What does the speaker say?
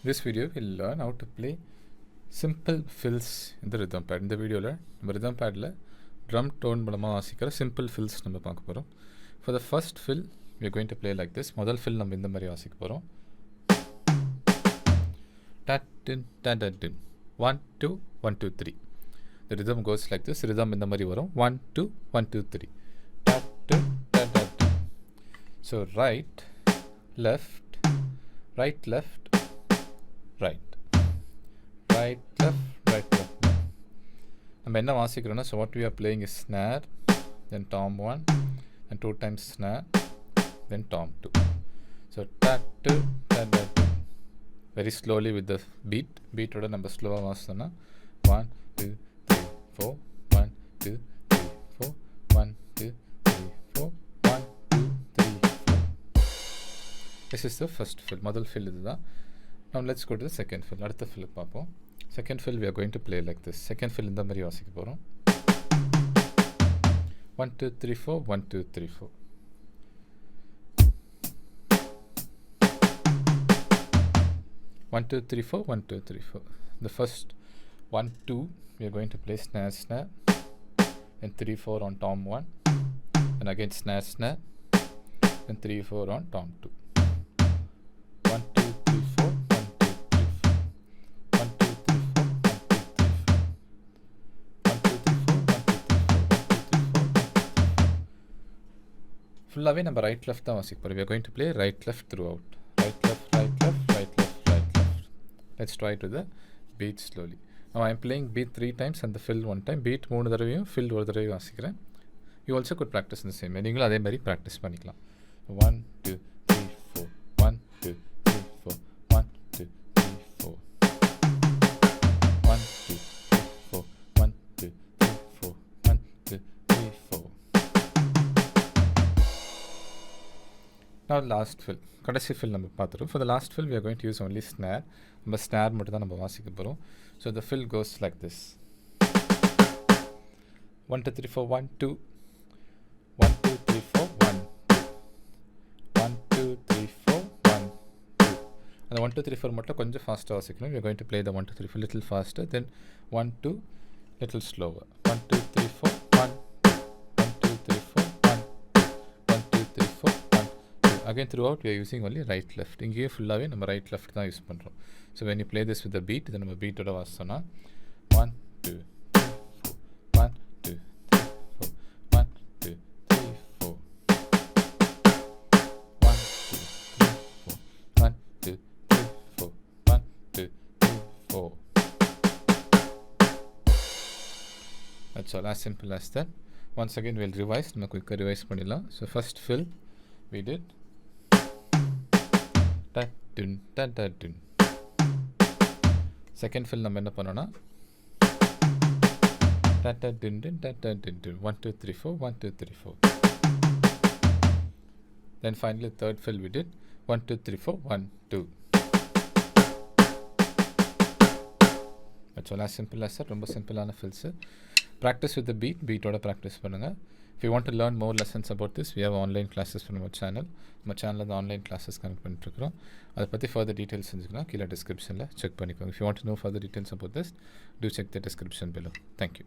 This video will learn how to play simple fills in the rhythm pad. In the video நம்ம rhythm padல drum tone மூலமா வாசிக்கிற simple fills நம்ம பார்க்க போறோம். For the first fill we are going to play like this. முதல் fill நம்ம இந்த மாதிரி வாசிக்க போறோம். Tat tin tat tin 1 2 1 2 3. The rhythm goes like this. Rhythm இந்த மாதிரி வரும் 1 2 1 2 3. Tat tin tat tin. So right left right left right right left right left. நம்ம என்ன வாசிக்கிறோம்னா, so what we are playing is snare, then tom 1 and 2 times snare, then tom 2. So tat tu tat tat. Very slowly with the beat oda நம்ம ஸ்லோவா வாசிச்சோம்னா 1 2 3 4 1 2 3 4 1 2 3 4 1 2 3 4. This is the first fill. முதல் fill இதுதான். Now let's go to the second fill. அடுத்த fill பார்ப்போம். Second fill we are going to play like this. Second fill இந்த மாதிரி வாசிக்க போறோம். 1 2 3 4 1 2 3 4. One two three four 1 2 3 4. The first 1 2 we are going to play snare snare, and 3 4 on tom 1, and again snare snare, and 3 4 on tom 2. 1 2 3 4 1 2 3 4 1 2 3 4 1 2 3 4 1 2 3 4 1 2 3 4 1 2 3 4. ஃபுல்லாவே நம்ம right left தான் வாசிக்க போறோம். We are going to play right left throughout. Right left right left right left. Let's try to the beat slowly. Now I am playing beat 3 times and the fill 1 time. Beat 3 தடவையும் fill 1 தடவையும் வாசிக்கிறேன். You also could practice in the same way. நீங்களும் அதே மாதிரி practice பண்ணிக்கலாம். 1 2 3 4 1 2 3 4 1 2 3 4 1 2 3 4 1 2 3 4 1 2 3 4. Now last fill. கடைசி fill நம்ம பார்த்துட்டோம். For the last fill we are going to use only snare. நம்ம snare மட்டும் தான் நம்ம வாசிக்க போறோம். So the fill goes like this. 1 2 3 4 1 2 1 2 3 4 1 2 1 2 3 4 1 2. அந்த 1 2 3 4 மட்டும் கொஞ்சம் ஃபாஸ்ட்டாக வாசிக்கணும். We are going to play the 1 2 3 4 little faster, then 1 2 little slower. 1 2 3 4 1 1 2 3 4 1 1 2 3 4 1 2. Again throughout we are using only right left. இங்கேயே ஃபுல்லாகவே நம்ம right left தான் யூஸ் பண்ணுறோம். So when you play this with the beat, then நம்ம beat-ஓட வாசிச்சோம்னா 1 2 3 4 1 2 3 4 1 2 3 4 1 2 3 4 1 2 3 4 1 2 3 4. That's all, as simple as that. Once again we'll revise. நம்ம quick revise பண்ணிடலாம். So first fill we did tat dun tat tat dun. Second fill நம்ம என்ன பண்ணோம்னா tat tat dun dun tat tat dun dun 1 2 3 4 1 2 3 4. Then finally third fill we did 1 2 3 4 1 2. That's all, as simple as that. ரொம்ப சிம்பிளான fills. Practice with the beat-ஓட practice பண்ணுங்க. If you want to learn more lessons about this, we have online classes from our channel. நம்ம சேனலில் அந்த online classes connect பண்ணிட்டுருக்கிறோம். அதை பற்றி further details இருந்துச்சுன்னா கீழே டிஸ்கிரிப்ஷனில் செக் பண்ணிக்கோங்க. If you want to know further details about this, do check the description below. Thank you.